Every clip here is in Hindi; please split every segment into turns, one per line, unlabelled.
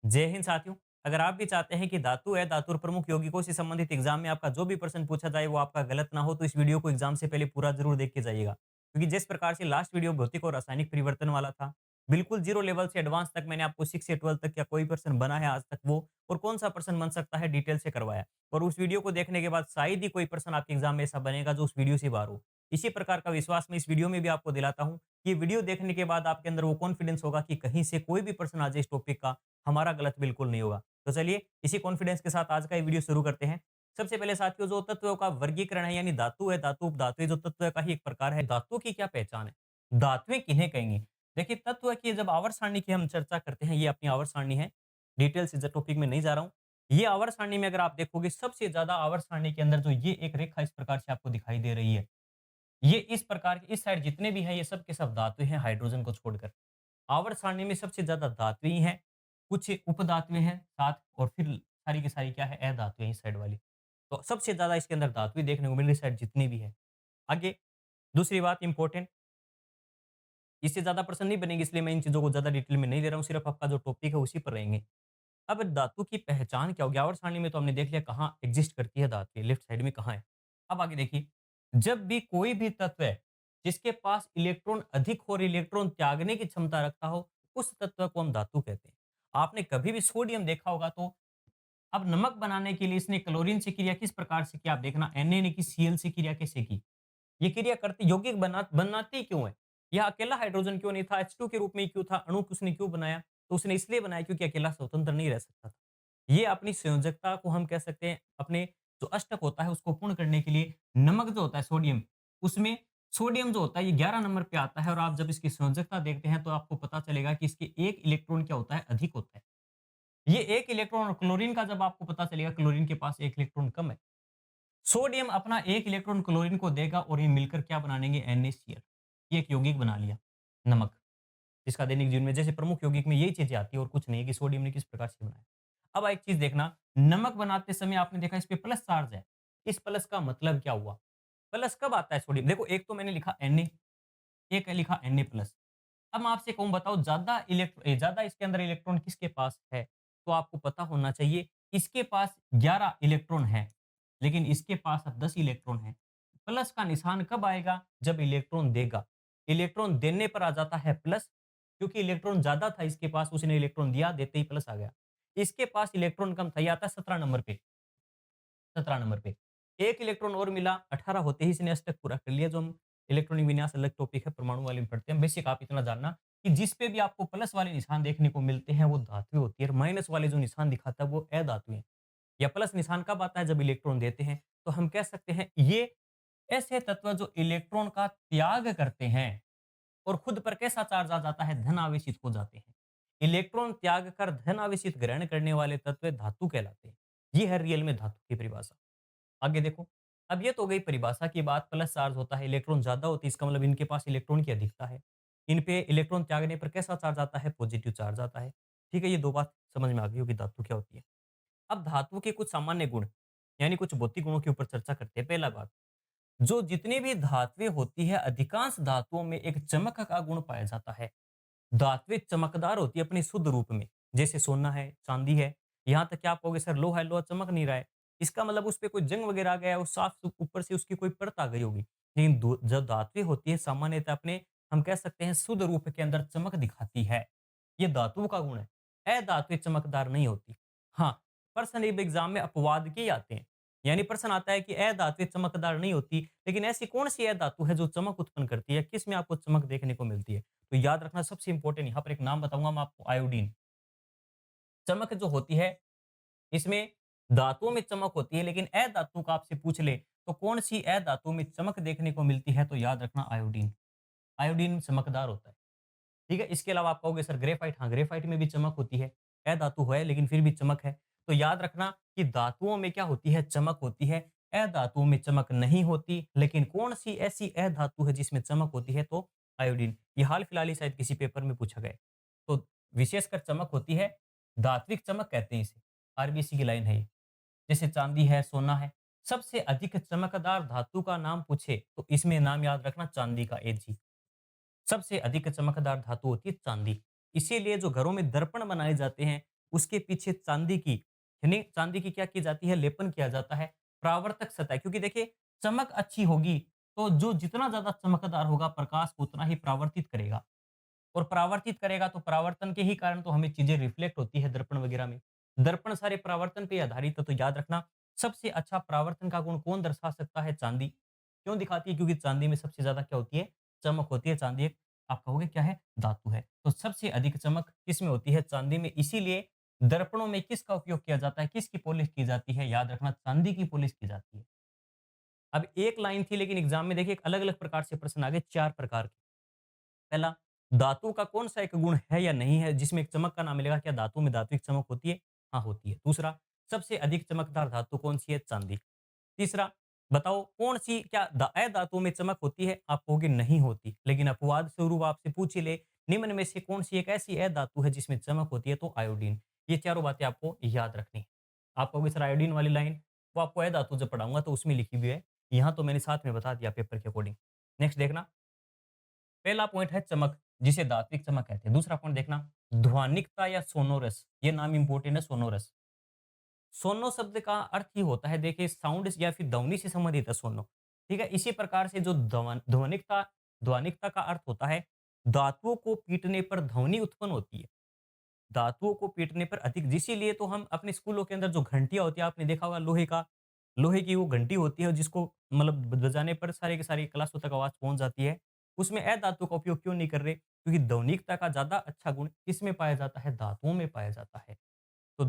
जय हिंद साथियों। अगर आप भी चाहते हैं कि धातु है धातु और प्रमुख यौगिकों से संबंधित एग्जाम में आपका जो भी प्रश्न पूछा जाए वो आपका गलत ना हो, तो इस वीडियो को एग्जाम से पहले पूरा जरूर देख के जाइएगा, क्योंकि जिस प्रकार से लास्ट वीडियो भौतिक और रासायनिक परिवर्तन वाला था, बिल्कुल जीरो लेवल से एडवांस तक मैंने आपको 6 से 12 तक क्या कोई प्रश्न बना है आज तक वो, और कौन सा प्रश्न बन सकता है, डिटेल से करवाया। और उस वीडियो को देखने के बाद शायद ही कोई प्रश्न आपके एग्जाम में ऐसा बनेगा जो उस वीडियो से बाहर हो। इसी प्रकार का विश्वास मैं इस वीडियो में भी आपको दिलाता हूँ। ये वीडियो देखने के बाद आपके अंदर वो कॉन्फिडेंस होगा कि कहीं से कोई भी प्रश्न आ जाए इस टॉपिक का, हमारा गलत बिल्कुल नहीं होगा। तो चलिए इसी कॉन्फिडेंस के साथ आज का ये वीडियो शुरू करते हैं। सबसे पहले साथियों, जो तत्वों का वर्गीकरण है, यानी धातु है, धातु उपधातु जो तत्व का ही एक प्रकार है। धातुओं की क्या पहचान है, धातुएं किन्हें कहेंगे? देखिए, तत्व की जब आवर्त सारणी की हम चर्चा करते हैं, ये अपनी आवर्त सारणी है, डिटेल से टॉपिक में नहीं जा रहा हूं। ये आवर्त सारणी में अगर आप देखोगे, सबसे ज्यादा आवर्त सारणी के अंदर जो ये एक रेखा इस प्रकार से आपको दिखाई दे रही है, ये इस प्रकार के इस साइड जितने भी हैं ये सब के सब धातु हैं, हाइड्रोजन को छोड़कर। आवर्त सारणी में सबसे ज्यादा धातुएं ही हैं, कुछ उपधातुएं हैं साथ, और फिर सारी की सारी क्या है, अधातुएं इस साइड वाली। तो सबसे ज्यादा इसके अंदर धातुएं देखने को मिल रही साइड जितनी भी है। आगे दूसरी बात इंपॉर्टेंट, इससे ज्यादा प्रश्न नहीं बनेगी, इसलिए मैं इन चीजों को ज्यादा डिटेल में नहीं दे रहा हूँ, सिर्फ आपका जो टॉपिक है उसी पर रहेंगे। अब धातु की पहचान क्या होगी? आवर्त सारणी में तो हमने देख लिया कहाँ एग्जिस्ट करती है धातु, लेफ्ट साइड में कहाँ है। अब आगे देखिए, जब भी कोई भी तत्व है जिसके पास इलेक्ट्रॉन अधिक हो और इलेक्ट्रॉन त्यागने की क्षमता रखता हो, उस तत्व को हम धातु कहते हैं। आपने कभी भी सोडियम देखा होगा, तो अब नमक बनाने के लिए इसने क्लोरीन से क्रिया किस प्रकार से किया, आप देखना, Na ने की, Cl से क्रिया कैसे की। ये क्रिया करते यौगिक बनाती क्यों है? यह अकेला हाइड्रोजन क्यों नहीं था, H2 के रूप में ही क्यों था, अणु उसने क्यों बनाया? तो उसने इसलिए बनाया क्योंकि अकेला स्वतंत्र नहीं रह सकता था। ये अपनी संयोजकता को हम कह सकते हैं, अपने जो अष्टक होता है उसको पूर्ण करने के लिए नमक जो होता है सोडियम, उसमें सोडियम जो होता है ये 11 नंबर पे आता है, और आप जब इसकी संयोजकता देखते हैं तो आपको पता चलेगा कि इसके एक इलेक्ट्रॉन क्या होता है, अधिक होता है। ये एक इलेक्ट्रॉन, और क्लोरीन का जब आपको पता चलेगा क्लोरीन के पास एक इलेक्ट्रॉन कम है। सोडियम अपना एक इलेक्ट्रॉन क्लोरीन को देगा और ये मिलकर क्या बनाएंगे, NaCl। ये एक यौगिक बना लिया, नमक, जिसका दैनिक जीवन में जैसे प्रमुख यौगिक में यही चीजें आती है, और कुछ नहीं है कि सोडियम ने किस प्रकार से बनाया। अब एक चीज देखना, नमक बनाते समय आपने देखा इस पे प्लस चार्ज है। इस प्लस का मतलब क्या हुआ? प्लस कब आता है सोडियम? देखो, एक तो मैंने लिखा Na, एक है लिखा Na प्लस। अब मैं आपसे कहूँ, बताओ ज्यादा इसके अंदर इलेक्ट्रॉन किसके पास है? तो आपको पता होना चाहिए, इसके पास 11 इलेक्ट्रॉन है, लेकिन इसके पास अब 10 इलेक्ट्रॉन है। प्लस का निशान कब आएगा? जब इलेक्ट्रॉन देगा। इलेक्ट्रॉन देने पर आ जाता है प्लस, क्योंकि इलेक्ट्रॉन ज्यादा था इसके पास, उसने इलेक्ट्रॉन दिया, देते ही प्लस आ गया। इसके पास इलेक्ट्रॉन कम था, ये आता है 17 नंबर पे। 17 नंबर पे एक इलेक्ट्रॉन और मिला, 18 होते ही इसने अष्टक पूरा कर लिया। जो हम इलेक्ट्रॉनिक विन्यास अलग टॉपिक है, परमाणु वाले में पढ़ते हैं। बेसिक आप इतना जानना कि जिस पे भी आपको प्लस वाले निशान देखने को मिलते हैं वो धातु होती है, और माइनस वाले जो निशान दिखाता है वो अधातु है। या प्लस निशान कब आता है? जब इलेक्ट्रॉन देते हैं। तो हम कह सकते हैं ये ऐसे तत्व जो इलेक्ट्रॉन का त्याग करते हैं और खुद पर कैसा चार्ज आ जाता है, धन आवेशित हो जाते हैं। इलेक्ट्रॉन त्याग कर धन आवेशित ग्रहण करने वाले तत्व धातु कहलाते हैं। ये है रियल में धातु की परिभाषा। आगे देखो, अब ये तो गई परिभाषा की बात, प्लस चार्ज होता है, इलेक्ट्रॉन ज्यादा होती है, इसका मतलब इनके पास इलेक्ट्रॉन की अधिकता है। इन पे इलेक्ट्रॉन त्यागने पर कैसा चार्ज आता है? पॉजिटिव चार्ज आता है। ठीक है, ये दो बात समझ में आ गई होगी धातु क्या होती है। अब धातु के कुछ सामान्य गुण, यानी कुछ भौतिक गुणों के ऊपर चर्चा करते हैं। पहला बात, जो जितनी भी धातुएं होती है, अधिकांश धातुओं में एक चमक का गुण पाया जाता है। धात्विक चमकदार होती है अपने शुद्ध रूप में, जैसे सोना है, चांदी है। यहाँ तक क्या आप कहोगे सर लोहा है, लोहा चमक नहीं रहा है, इसका मतलब उस पे कोई जंग वगैरह आ गया है, उस साफ ऊपर से उसकी कोई परत आ गई होगी। लेकिन जो धातुएं होती है सामान्यतः अपने, हम कह सकते हैं, शुद्ध रूप के अंदर चमक दिखाती है। ये धातुओं का गुण है। अधातुएं चमकदार नहीं होती। हाँ, प्रश्न एग्जाम में अपवाद के ही आते हैं, यानी प्रश्न आता है कि अधातुएं चमकदार नहीं होती, लेकिन ऐसी कौन सी अधातु है जो चमक उत्पन्न करती है, किस में आपको चमक देखने को मिलती है? तो याद रखना, सबसे इंपॉर्टेंट यहाँ पर एक नाम बताऊंगा मैं आपको, आयोडीन। चमक जो होती है इसमें धातुओं में चमक होती है, लेकिन अधातु का आपसे पूछ ले तो कौन सी अधातु में चमक देखने को मिलती है, तो याद रखना आयोडीन। आयोडीन चमकदार होता है। ठीक है, इसके अलावा आप कहोगे सर ग्रेफाइट, हाँ ग्रेफाइट में भी चमक होती है, अधातु है लेकिन फिर भी चमक है। तो याद रखना कि धातुओं में क्या होती है, चमक होती है। अधातुओं में चमक नहीं होती, लेकिन कौन सी ऐसी अधातु है जिसमें चमक होती है, तो आयोडीन। ये हाल फिलहाल ही शायद किसी पेपर में पूछा गया है। तो विशेषकर चमक होती है, धात्विक चमक कहते हैं इसे, आरबीसी की लाइन है ये। जैसे चांदी है, सोना है। सबसे अधिक चमकदार धातु का नाम पूछे तो इसमें नाम याद रखना चांदी का, एजी। सबसे अधिक चमकदार धातु होती है चांदी। इसीलिए जो घरों में दर्पण बनाए जाते हैं उसके पीछे चांदी की, यानी चांदी की क्या की जाती है, लेपन किया जाता है। परावर्तक सतह, क्योंकि देखिए चमक अच्छी होगी तो जो जितना ज्यादा चमकदार होगा प्रकाश को उतना ही परावर्तित करेगा, और परावर्तित करेगा तो परावर्तन के ही कारण तो हमें चीजें रिफ्लेक्ट होती है दर्पण वगैरह में। दर्पण सारे परावर्तन पे आधारित है, तो याद रखना सबसे अच्छा परावर्तन का गुण कौन दर्शा सकता है, चांदी। क्यों दिखाती है, क्योंकि चांदी में सबसे ज्यादा क्या होती है, चमक होती है। चांदी एक, आप कहोगे क्या है, धातु है, तो सबसे अधिक चमक किसमें होती है, चांदी में। इसीलिए दर्पणों में किसका उपयोग किया जाता है, किसकी पॉलिश की जाती है, याद रखना चांदी की पॉलिश की जाती है। अब एक लाइन थी लेकिन एग्जाम में देखिए अलग अलग प्रकार से प्रश्न आ गए, 4 प्रकार के। पहला, धातु का कौन सा एक गुण है या नहीं है जिसमें एक चमक का नाम मिलेगा, क्या धातु में धात्विक चमक होती है, हाँ होती है। दूसरा, सबसे अधिक चमकदार धातु कौन सी है, चांदी। तीसरा, बताओ कौन सी क्या अधातु में चमक होती है, आप कहोगे नहीं होती, लेकिन अपवाद स्वरूप आपसे पूछ ही ले, निम्न में से कौन सी एक ऐसी अधातु है जिसमें चमक होती है, तो आयोडीन। ये चारों बातें आपको याद रखनी है। आप कहोगे सर आयोडीन वाली लाइन, वो आपको अधातु जब पढ़ाऊंगा तो उसमें लिखी हुई है, यहाँ तो मैंने साथ में बता दिया पेपर के अकॉर्डिंग। नेक्स्ट देखना, पहला पॉइंट है चमक, जिसे धात्विक चमक कहते हैं। दूसरा पॉइंट देखना, ध्वनिकता या सोनोरस, ये नाम इंपॉर्टेंट है, सोनोरस। सोनो शब्द का अर्थ ही होता है, देखिए साउंड या फिर ध्वनि से संबंधित है सोनो। ठीक है, इसी प्रकार से जो ध्वनिकता, ध्वनिकता का अर्थ होता है धातुओं को पीटने पर ध्वनि उत्पन्न होती है। धातुओं को पीटने पर अधिक, इसीलिए तो हम अपने स्कूलों के अंदर जो घंटियां होती है, आपने देखा होगा लोहे का, लोहे की वो घंटी होती है जिसको मतलब बजाने पर सारे के सारी क्लासों तक आवाज पहुंच जाती है। उसमें अधातु का उपयोग क्यों नहीं कर रहे, क्योंकि ध्वनिकता का ज्यादा अच्छा गुण किसमें पाया जाता है, धातुओं में पाया जाता है। तो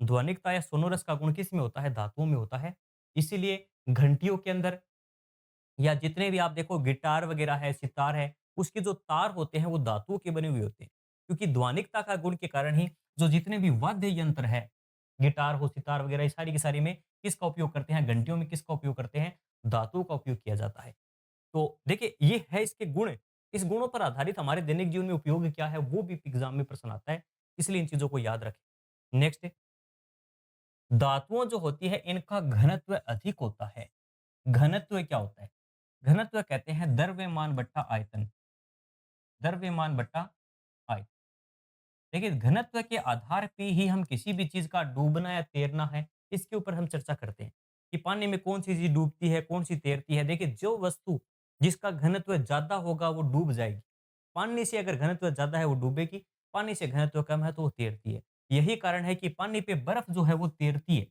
ध्वनिकता या सोनोरस का गुण किसमें होता है, धातुओं में होता है। इसीलिए घंटियों के अंदर या जितने भी आप देखो गिटार वगैरह है, सितार है, उसके जो तार होते हैं वो धातुओं के बने हुए होते हैं। क्योंकि ध्वनिकता का गुण के कारण ही जो जितने भी वाद्य यंत्र है, गिटार हो, सितार वगैरह, ये सारी की सारी में किसका उपयोग करते हैं, घंटियों में किसका उपयोग करते हैं, धातुओं का उपयोग किया जाता है। तो देखिए ये है इसके गुण। इस गुणों पर आधारित हमारे दैनिक जीवन में उपयोग क्या है, वो भी एग्जाम में प्रश्न आता है। इसलिए इन चीजों को याद रखें। नेक्स्ट, धातुओं जो होती है इनका घनत्व अधिक होता है। घनत्व क्या होता है, घनत्व कहते हैं द्रव्यमान बट्टा आयतन, द्रव्यमान बट्टा आयतन। देखिए घनत्व के आधार पे ही हम किसी भी चीज का डूबना या तैरना है, इसके ऊपर हम चर्चा करते हैं कि पानी में कौन सी चीज डूबती है, कौन सी तैरती है। देखिए जो वस्तु जिसका घनत्व ज्यादा होगा वो डूब जाएगी। पानी से अगर घनत्व ज्यादा है वो डूबेगी, पानी से घनत्व कम है तो वो तैरती है। यही कारण है कि पानी पे बर्फ जो है वो तैरती है।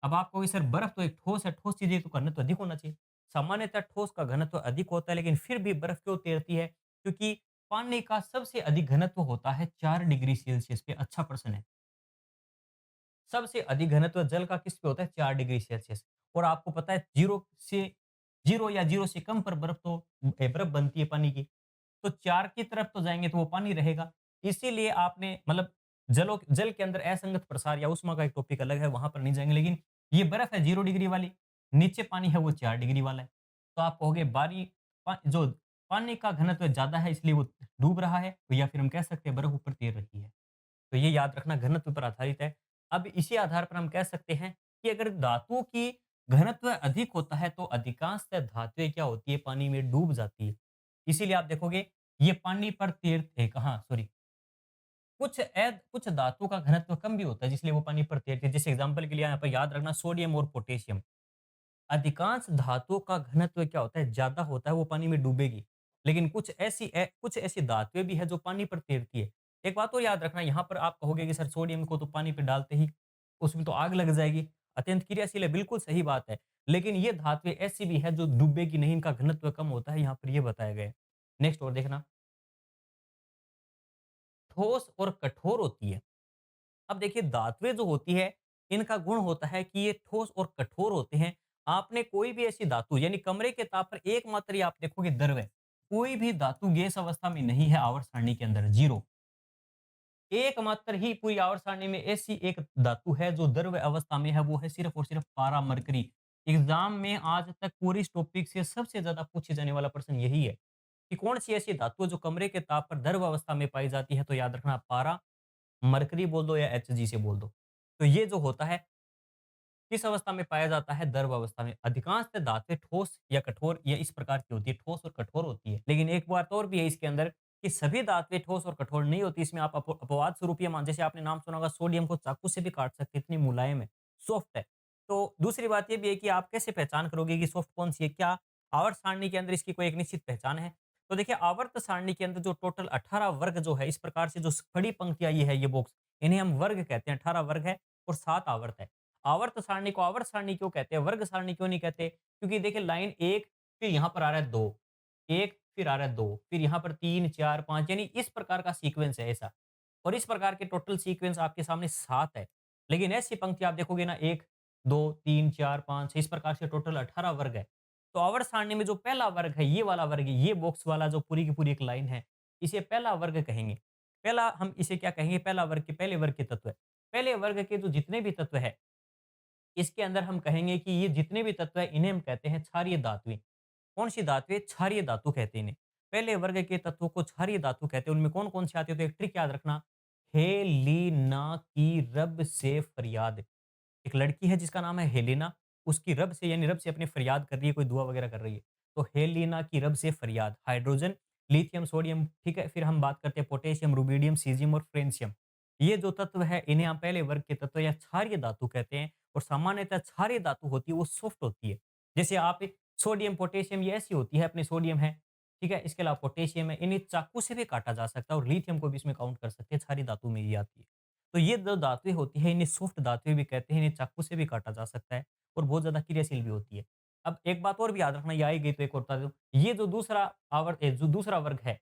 अब आप कहोगे सर बर्फ तो एक ठोस है, ठोस चीज़ है तो घनत्व अधिक होना चाहिए। सामान्यतः ठोस का घनत्व अधिक होता है, लेकिन फिर भी बर्फ क्यों तैरती है? क्योंकि पानी का सबसे अधिक घनत्व होता है 4 डिग्री सेल्सियस पे। अच्छा प्रश्न है। सबसे अधिक घनत्व जल का किस पे होता है? 4 डिग्री सेल्सियस। और आपको पता है 0 या 0 से कम पर बर्फ बनती है पानी की। तो 4 की तरफ तो जाएँगे तो वो पानी रहेगा। इसीलिए आपने मतलब जल के अंदर असंगत प्रसार या ऊष्मा का एक टॉपिक अलग है, वहाँ पर नहीं जाएँगे। लेकिन ये बर्फ है 0 डिग्री वाली, नीचे पानी है वो 4 डिग्री वाला है। तो आप कहोगे जो पानी का घनत्व ज़्यादा है इसलिए वो डूब रहा है, या फिर हम कह सकते हैं बर्फ ऊपर तैर रही है। तो ये याद रखना घनत्व पर आधारित है। अब इसी आधार पर हम कह सकते हैं कि अगर धातुओं की घनत्व अधिक होता है तो अधिकांशतः धातुएँ क्या होती है, पानी में डूब जाती है। इसीलिए आप देखोगे ये पानी पर तैरते कहाँ सॉरी कुछ धातु का घनत्व कम भी होता है जिसलिए वो पानी पर तैरती है। जैसे एग्जांपल के लिए यहाँ पर याद रखना सोडियम और पोटेशियम। अधिकांश धातुओं का घनत्व क्या होता है, ज़्यादा होता है, वो पानी में डूबेगी। लेकिन कुछ ऐसी धातुएँ भी हैं जो पानी पर तैरती है। एक बात और याद रखना, यहाँ पर आप कहोगे कि सर सोडियम को तो पानी पे डालते ही उसमें तो आग लग जाएगी, अत्यंत क्रियाशील है, बिल्कुल सही बात है। लेकिन ये धातुएँ ऐसी भी हैं जो डूबेगी नहीं, इनका घनत्व कम होता है, यहाँ पर ये बताया गया है। नेक्स्ट और देखना, ठोस और कठोर होती है। अब देखिए धातुएँ जो होती है, इनका गुण होता है कि ये ठोस और कठोर होते हैं। आपने कोई भी ऐसी धातु यानी कमरे के ताप पर एकमात्र ही आप देखोगे द्रव्य, कोई भी धातु गैस अवस्था में नहीं है आवर्त सारणी के अंदर, 0। एकमात्र ही पूरी आवर्त सारणी में ऐसी एक धातु है जो द्रव्य अवस्था में है, वो है सिर्फ और सिर्फ पारा मरकरी। एग्जाम में आज तक पूरी इस टॉपिक से सबसे ज्यादा पूछे जाने वाला प्रश्न यही है कि कौन सी ऐसी धातु है जो कमरे के ताप पर द्रव अवस्था में पाई जाती है, तो याद रखना पारा, मरकरी बोल दो या एचजी से बोल दो। तो ये जो होता है किस अवस्था में पाया जाता है, द्रव अवस्था में। अधिकांशतः धातुएं ठोस या कठोर या इस प्रकार की होती है, ठोस और कठोर होती है। लेकिन एक बात और भी है इसके अंदर कि सभी धातुएँ ठोस और कठोर नहीं होती। इसमें आप अपवाद स्वरूप ये मान, जैसे आपने नाम सुना होगा सोडियम को चाकू से भी काट सकते हैं, इतनी मुलायम है, सॉफ्ट है। तो दूसरी बात ये भी है कि आप कैसे पहचान करोगे कि सॉफ्ट कौन-सी है? क्या आवर्त सारणी के अंदर इसकी कोई एक निश्चित पहचान है? तो देखिए आवर्त सारणी के अंदर जो टोटल 18 वर्ग जो है, इस प्रकार से जो खड़ी पंक्तियाँ ये है ये बॉक्स, इन्हें हम वर्ग कहते हैं। 18 वर्ग है और 7 आवर्त है। आवर्त सारणी को आवर्त सारणी क्यों कहते हैं? वर्ग सारणी क्यों नहीं कहते? क्योंकि देखिए लाइन 1 फिर यहाँ पर आ रहा है 2, 1 फिर आ रहा है 2, फिर यहाँ पर 3, 4, 5 यानी इस प्रकार का सीक्वेंस है ऐसा। और इस प्रकार के टोटल सीक्वेंस आपके सामने 7 है। लेकिन ऐसी पंक्ति आप देखोगे ना 1, 2, 3, 4, 5 इस प्रकार से टोटल 18 वर्ग है। तो आवर्त सारणी में जो पहला वर्ग है, ये वाला वर्ग है, ये बॉक्स वाला जो पूरी की पूरी एक लाइन है, इसे पहला वर्ग कहेंगे। पहला हम इसे क्या कहेंगे? पहला वर्ग के पहले वर्ग के तत्व है। पहले वर्ग के जो जितने भी तत्व है, इसके अंदर हम कहेंगे कि ये जितने भी तत्व है इन्हें हम कहते हैं क्षारीय धातुएँ। कौन-सी धातुएँ? क्षारीय धातु कहते हैं इन्हें। पहले वर्ग के तत्वों को क्षारीय धातु कहते हैं। उनमें कौन-कौन से आते हैं? तो एक ट्रिक याद रखना, हेलिना की रब से फरियाद। एक लड़की है जिसका नाम है हेलेना, उसकी रब से यानी रब से अपनी फरियाद कर रही है, कोई दुआ वगैरह कर रही है। तो हेलेना की रब से फरियाद, हाइड्रोजन, लिथियम, सोडियम, ठीक है? फिर हम बात करते हैं पोटेशियम, रुबिडियम, सीज़ियम और फ्रेंशियम। ये जो तत्व है इन्हें हम पहले वर्ग के तत्व या क्षारीय धातु कहते हैं और सामान्यतः क्षारीय धातु होती है वो सॉफ्ट होती है। जैसे आप सोडियम, पोटेशियम ये ऐसी होती है, अपने सोडियम है, ठीक है? इसके अलावा पोटेशियम है, इन्हें चाकू से भी काटा जा सकता है और लिथियम को भी इसमें काउंट कर सकते हैं, क्षारीय धातु में ये आती है। तो ये जो धातुएँ होती हैं, इन्हें सॉफ्ट धातुएँ भी कहते हैं, इन्हें चाकू से भी काटा जा सकता है और बहुत ज़्यादा क्रियाशील भी होती है। अब एक बात और भी याद रखना, ये आई गई तो एक और बता दूँ, ये जो दूसरा जो दूसरा वर्ग है,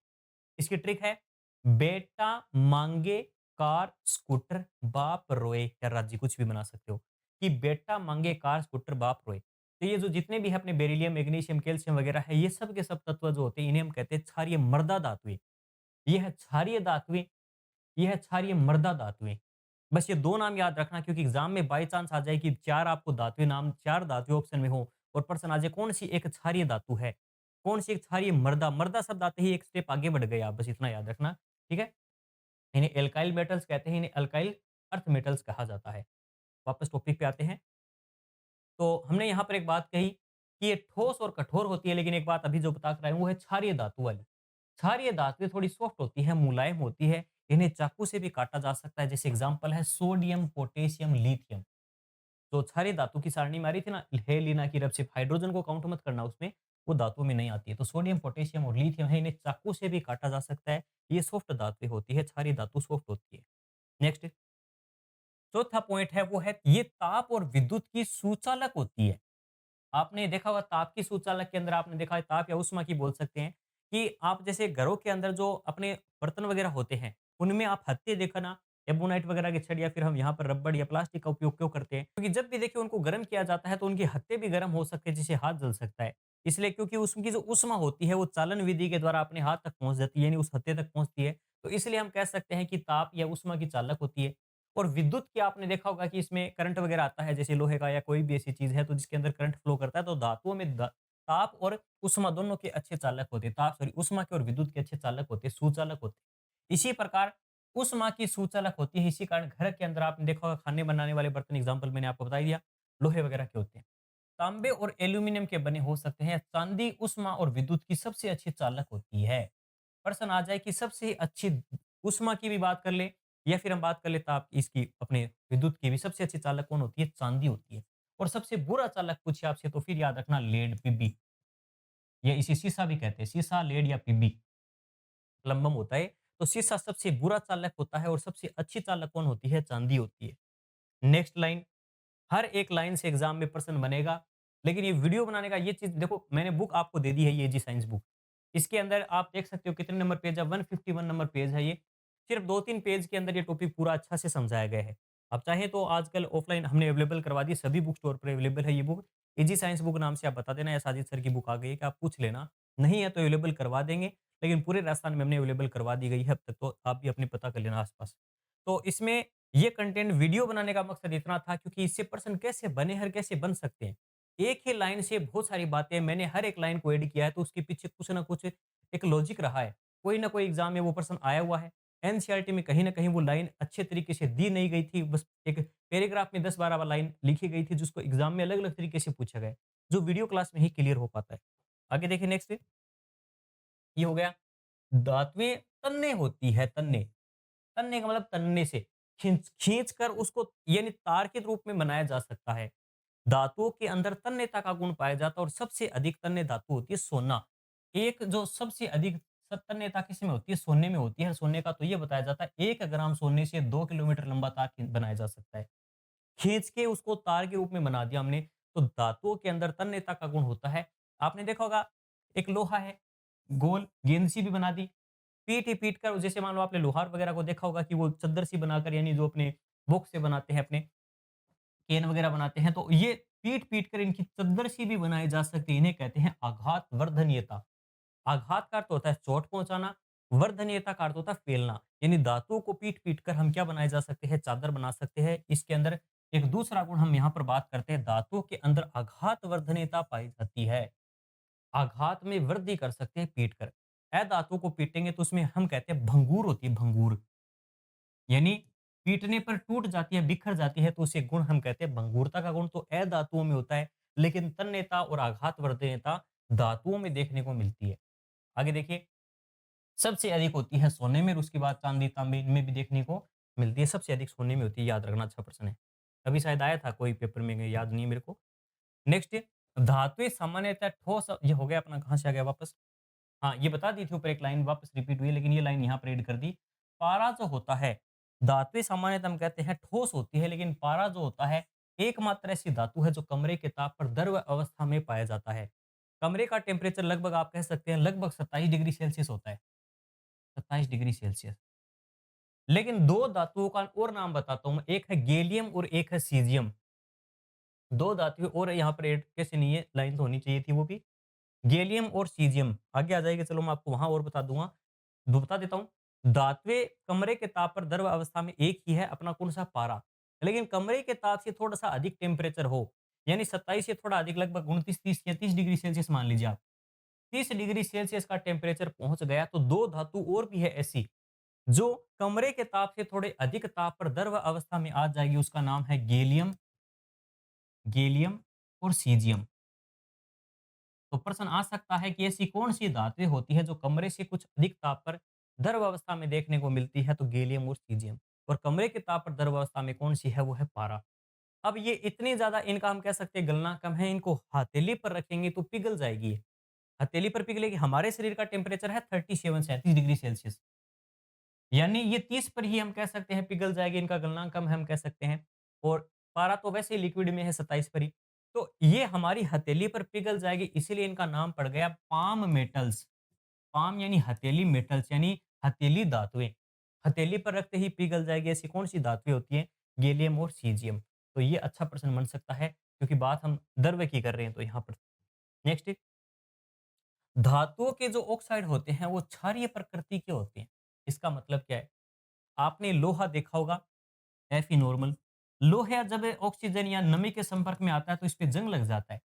इसकी ट्रिक है, बेटा माँगे कार, स्कूटर, बाप रोए या राज्य कुछ भी बना सकते हो, कि बेटा माँगे कार, स्कूटर, बाप रोए। तो ये जो जितने भी है अपने बेरिलियम, मैग्नीशियम, कैल्शियम वगैरह है, ये सब के सब तत्व जो होते हैं, इन्हें हम कहते हैं क्षारीय मर्दा धातुएँ। ये है क्षारीय धातुएँ, ये है क्षारीय मर्दा धातुएँ। बस ये 2 नाम याद रखना, क्योंकि एग्ज़ाम में बाय चांस आ जाए कि 4 आपको धातुएँ नाम 4 धातुएँ ऑप्शन में हो और प्रश्न आ जाए कौन-सी एक क्षारीय धातु है? कौन-सी एक क्षारीय मर्दा? मर्दा शब्द आते ही एक स्टेप आगे बढ़ गए आप, बस इतना याद रखना, ठीक है? इन्हें एल्काइल मेटल्स कहते हैं, इन्हें अल्काइल अर्थ मेटल्स कहा जाता है। वापस टॉपिक पे आते हैं। तो हमने यहाँ पर एक बात कही कि ये ठोस और कठोर होती है, लेकिन एक बात अभी जो बता कर आए हूँ वो है क्षारीय धातु वाली। क्षारीय धातुएँ थोड़ी सॉफ्ट होती है, मुलायम होती है, इन्हें चाकू से भी काटा जा सकता है। जैसे एग्ज़ाम्पल है सोडियम, पोटेशियम, लिथियम। तो क्षारीय धातु की सारणी में आ रही थी ना, हेलिना की रब से, हाइड्रोजन को काउंट मत करना उसमें, वो धातुओं में नहीं आती है। तो सोडियम, पोटेशियम और लिथियम है, इन्हें चाकू से भी काटा जा सकता है। ये सॉफ्ट धातुएँ होती है, क्षारीय धातु सॉफ्ट होती है। नेक्स्ट चौथा पॉइंट है वो है ये ताप और विद्युत की सुचालक होती है। आपने देखा होगा ताप की सुचालक के अंदर आपने देखा है ताप या ऊष्मा की बोल सकते हैं कि आप जैसे घरों के अंदर जो अपने बर्तन वगैरह होते हैं, उनमें आप हत्थे देखना, एबोनाइट वगैरह की छड़ या फिर हम यहाँ पर रबड़ या प्लास्टिक का उपयोग क्यों करते हैं? क्योंकि जब भी देखिए उनको गर्म किया जाता है तो उनके हत्थे भी गर्म हो सकते हैं, जिससे हाथ जल सकता है। इसलिए क्योंकि उसकी जो ऊष्मा होती है वो चालन विधि के द्वारा अपने हाथ तक पहुँच जाती है, यानी उस हत्थे तक पहुँचती है। तो इसलिए हम कह सकते हैं कि ताप या ऊष्मा की चालक होती है। और विद्युत की आपने देखा होगा कि इसमें करंट वगैरह आता है, जैसे लोहे का या कोई भी ऐसी चीज़ है तो जिसके अंदर करंट फ्लो करता है, तो धातुओं में ताप और ऊष्मा दोनों के अच्छे चालक होते हैं। ताप सॉरी ऊष्मा के और विद्युत के अच्छे चालक होते हैं, सुचालक होते हैं। इसी प्रकार ऊष्मा की सुचालक होती है, इसी कारण घर के अंदर आपने देखा होगा खाने बनाने वाले बर्तन एग्ज़ाम्पल मैंने आपको बता दिया, लोहे वगैरह के होते हैं। तांबे और एल्यूमीनियम के बने हो सकते हैं। चांदी ऊष्मा और विद्युत की सबसे अच्छी चालक होती है। प्रश्न आ जाए कि सबसे अच्छी ऊष्मा की भी बात कर ले या फिर हम बात कर लेते आप इसकी अपने विद्युत की भी, सबसे अच्छी चालक कौन होती है? चांदी होती है। और सबसे बुरा चालक पूछे आपसे तो फिर याद रखना लेड, पीबी या इसे शीशा भी कहते हैं। शीशा, लेड या पीबी लंबम होता है। तो शीशा सबसे बुरा चालक होता है और सबसे अच्छी चालक कौन होती है? चांदी होती है। नेक्स्ट लाइन, हर एक लाइन से एग्जाम में प्रश्न बनेगा। लेकिन ये वीडियो बनाने का ये चीज़ देखो, मैंने बुक आपको दे दी है ये जी साइंस बुक। इसके अंदर आप देख सकते हो कितने नंबर पेज है, 151 नंबर पेज है ये। सिर्फ 2-3 पेज के अंदर ये टॉपिक पूरा अच्छा से समझाया गया है। आप चाहें तो आजकल ऑफलाइन हमने अवेलेबल करवा दी, सभी बुक स्टोर पर अवेलेबल है ये बुक। इजी साइंस बुक नाम से आप बता देना या साजिद सर की बुक आ गई है कि आप पूछ लेना। नहीं है तो अवेलेबल करवा देंगे, लेकिन पूरे राजस्थान में हमने अवेलेबल करवा दी गई है अब तक, तो आप भी अपनी पता कर लेना आस-पास। तो इसमें ये कंटेंट वीडियो बनाने का मकसद इतना था क्योंकि इससे पर्सन कैसे बने हर कैसे बन सकते हैं। एक ही लाइन से बहुत सारी बातें, मैंने हर एक लाइन को ऐड किया है तो उसके पीछे कुछ ना कुछ एक लॉजिक रहा है। कोई ना कोई एग्जाम में वो पर्सन आया हुआ है। एनसीईआरटी में कहीं न कहीं वो लाइन अच्छे तरीके से दी नहीं गई थी। बस एक पैराग्राफ में 10-12 लाइन लिखी गई थी जिसको एग्जाम में अलग-अलग तरीके से पूछा गया है, जो वीडियो क्लास में ही क्लियर हो पाता है। आगे देखिए नेक्स्ट, ये हो गया धात्विक तन्ने होती है, तन्ने। तन्ने का मतलब तन्ने से खींच खींच कर उसको यानी तार के रूप में बनाया जा सकता है। धातुओं के अंदर तन्यता का गुण पाया जाता है और सबसे अधिक तन्य धातु होती है सोना। एक जो सबसे अधिक तन्यता किसमें होती है? सोने में होती है। सोने का तो ये बताया जाता है 1 ग्राम सोने से 2 किलोमीटर लंबा तार बनाया जा सकता है। खींच के उसको तार के रूप में बना दिया हमने, तो धातुओं के अंदर तन्यता का गुण होता है। आपने देखा होगा एक लोहा है, गोल गेंद सी भी बना दी, पीट ही पीट कर जैसे मान लो आपने लोहार वगैरह को देखा होगा कि वो चद्दर सी बनाकर यानी जो अपने बॉक्स से बनाते हैं, अपने केन वगैरह बनाते हैं, तो ये पीट-पीट कर इनकी चद्दर सी भी बनाई जा सकती है। इन्हें कहते हैं आघात वर्धनीयता। आघात का अर्थ होता है चोट पहुँचाना, वर्धनीयता का अर्थ होता है फैलना। यानी धातुओं को पीट-पीट कर हम क्या बनाए जा सकते हैं? चादर बना सकते हैं। इसके अंदर एक दूसरा गुण हम यहाँ पर बात करते हैं, धातुओं के अंदर आघात वर्धनीयता पाई जाती है। आघात में वृद्धि कर सकते हैं पीट कर। अधातु को पीटेंगे तो उसमें हम कहते हैं भंगुर होती है, भंगुर। यानी पीटने पर टूट जाती है, बिखर जाती है, तो उसे गुण हम कहते हैं भंगुरता का गुण तो अधातुओं में होता है, लेकिन तन्यता और आघात वर्धनीयता धातुओं में देखने को मिलती है। आगे देखिए, सबसे अधिक होती है सोने में और उसके बाद चांदी, तांबे इनमें भी देखने को मिलती है। सबसे अधिक सोने में होती है, याद रखना, अच्छा प्रश्न है। कभी शायद आया था कोई पेपर में, याद नहीं है मेरे को। नेक्स्ट, धातुएँ सामान्यतः ठोस, ये हो गया अपना, कहाँ से आ गया वापस? हाँ, ये बता दी थी ऊपर एक लाइन वापस रिपीट हुई है, लेकिन ये लाइन यहाँ पर ऐड कर दी। पारा जो होता है, धातुएँ सामान्यतः हम कहते हैं ठोस होती है, लेकिन पारा जो होता है, एकमात्र ऐसी धातु है जो कमरे के ताप पर द्रव अवस्था में पाया जाता है। कमरे का टेम्परेचर लगभग आप कह सकते हैं लगभग 27 डिग्री सेल्सियस होता है, 27 डिग्री सेल्सियस। लेकिन 2 धातुओं का और नाम बताता हूँ मैं, एक है गैलियम और एक है सीज़ियम। 2 धातुएँ और यहाँ पर ऐड कैसे नहीं है, लाइन तो होनी चाहिए थी वो भी। गैलियम और सीज़ियम आगे आ जाएगी, चलो मैं आपको वहाँ और बता दूँगा। बता देता हूँ, धातुएँ कमरे के ताप पर द्रव अवस्था में एक ही है, अपना कौन-सा पारा। लेकिन कमरे के ताप से थोड़ा-सा अधिक टेम्परेचर हो, यानी 27 से थोड़ा अधिक लगभग 29, 30 या 30 डिग्री सेल्सियस मान लीजिए आप। 30 डिग्री सेल्सियस का टेम्परेचर पहुँच गया तो 2 धातु और भी है ऐसी, जो कमरे के ताप से थोड़े अधिक ताप पर द्रव अवस्था में आ जाएगी, उसका नाम है गैलियम, गैलियम और सीज़ियम। तो प्रश्न आ सकता है कि ऐसी कौन-सी धातुएँ होती है जो कमरे से कुछ अधिक ताप पर द्रव अवस्था में देखने को मिलती है? तो गैलियम और सीज़ियम। और कमरे के ताप पर द्रव अवस्था में कौन-सी है? वो है पारा। अब ये इतनी ज़्यादा इनका हम कह सकते हैं गलना कम है, इनको हथेली पर रखेंगे तो पिघल जाएगी ये। हथेली पर पिघलेगी, हमारे शरीर का टेम्परेचर है 37 डिग्री सेल्सियस। यानी ये 30 पर ही हम कह सकते हैं पिघल जाएगी, इनका गलनांक कम है हम कह सकते हैं। और पारा तो वैसे ही लिक्विड में है 27 पर ही। तो ये हमारी हथेली पर पिघल जाएगी, इसीलिए इनका नाम पड़ गया पाम मेटल्स। पाम यानी हथेली, मेटल्स यानी हथेली धातुएँ। हथेली पर रखते ही पिघल जाएगी, ऐसी कौन-सी धातुएँ होती हैं? गैलियम और सीज़ियम। तो ये अच्छा प्रश्न बन सकता है, क्योंकि बात हम द्रव्य की कर रहे हैं तो यहाँ पर। नेक्स्ट, धातुओं के जो ऑक्साइड होते हैं वो क्षारीय प्रकृति के होते हैं। इसका मतलब क्या है? आपने लोहा देखा होगा, Fe नॉर्मल। लोहा जब ऑक्सीजन या नमी के संपर्क में आता है तो इस पे जंग लग जाता है,